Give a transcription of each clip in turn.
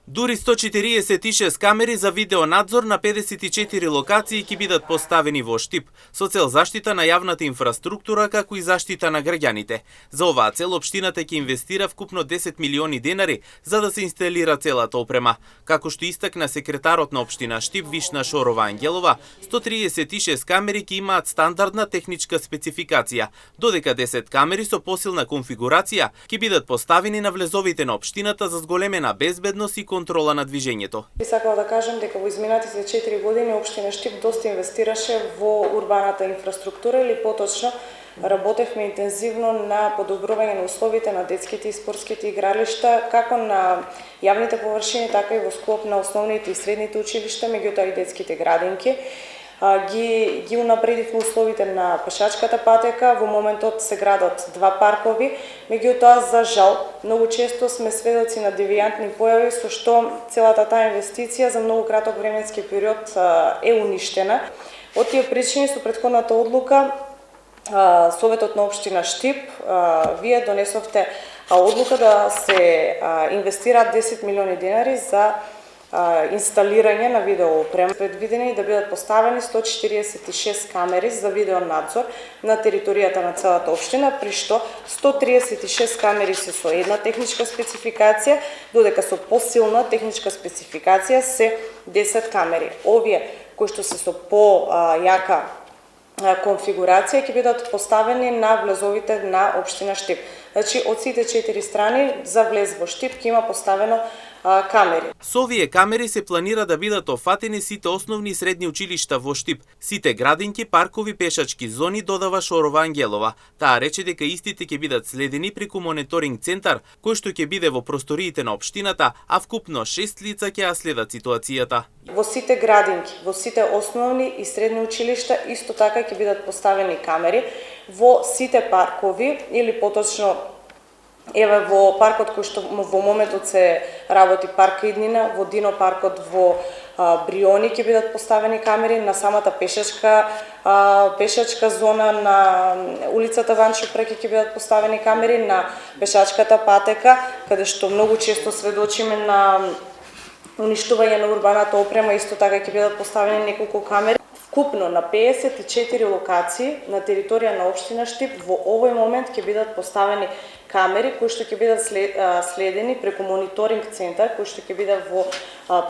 Дури 146 камери за видеонадзор на 54 локации ќе бидат поставени во Штип, со цел заштита на јавната инфраструктура како и заштита на граѓаните. За оваа цел општината ќе инвестира вкупно 10 милиони денари за да се инсталира целата опрема. Како што истакна секретарот на општина Штип Вишна Шорова Ангелова, 136 камери ќе имаат стандардна техничка спецификација, додека 10 камери со посилна конфигурација ќе бидат поставени на влезовите на општината за зголемена безбедност и контрола на движењето. Би сакала да кажам дека во изминатите 4 години општина Штип доста инвестираше во урбаната инфраструктура или поточно работевме интензивно на подобрување на условите на детските и спортските игралишта, како на јавните површини, така и во склоп на основните и средните училишта, меѓутоа и детските градинки. Ги унапредивме условите на пешачката патека, во моментот се градат 2 паркови, меѓутоа за жал многу често сме сведоци на девијантни појави со што целата таа инвестиција за многу краток временски период е уништена. Од тие причини со претходната одлука Советот на општина Штип, вие донесовте одлука да се инвестираат 10 милиони денари за инсталирање на видеоопрема. Предвидени да бидат поставени 146 камери за видеонадзор на територијата на целата општина, при што 136 камери се со една техничка спецификација, додека со посилна техничка спецификација се 10 камери. Овие кои што се со по-јака конфигурација ќе бидат поставени на влезовите на општина Штип. Значи, од сите 4 страни за влез во Штип ќе има поставено камери. Со овие камери се планира да бидат офатени сите основни и средни училишта во Штип, сите градинки, паркови, пешачки зони, додава Шорова Ангелова. Таа рече дека истите ќе бидат следени преку мониторинг центар, кој што ќе биде во просториите на општината, а вкупно 6 лица ќе ја следат ситуацијата. Во сите градинки, во сите основни и средни училишта исто така ќе бидат поставени камери, во сите паркови или поточно еве во паркот кој што во моментот се работи парк Иднина, во Дино паркот во Бриони ќе бидат поставени камери, на самата пешачка зона на улицата Ванчо Преки ќе бидат поставени камери, на пешачката патека, каде што многу често сведочиме на уништување на урбаната опрема, исто така ќе бидат поставени неколку камери. Вкупно на 54 локации на територија на општина Штип во овој момент ќе бидат поставени камери кои што ќе бидат следени преку мониторинг центар кој што ќе биде во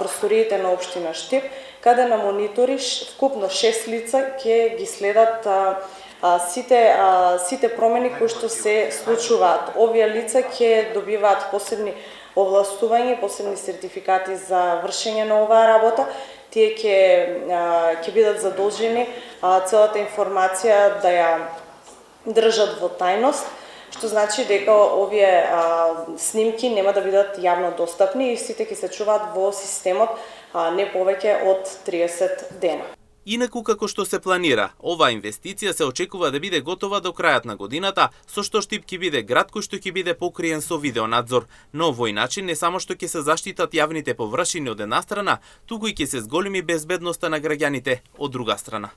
просториите на општина Штип, каде на монитори вкупно 6 лица ќе ги следат сите промени кои што се случуваат. Овие лица ќе добиваат посебни овластувања, посебни сертификати за вршење на оваа работа. Тие ќе бидат задолжени целата информација да ја држат во тајност, што значи дека овие снимки нема да бидат јавно достапни и сите ќе се чуваат во системот не повеќе од 30 дена. Инаку како што се планира, оваа инвестиција се очекува да биде готова до крајот на годината, со што Штип ќе биде град кој што ќе биде покриен со видеонадзор. На овој начин не само што ќе се заштитат јавните површини од една страна, туку и ќе се зголеми безбедноста на граѓаните од друга страна.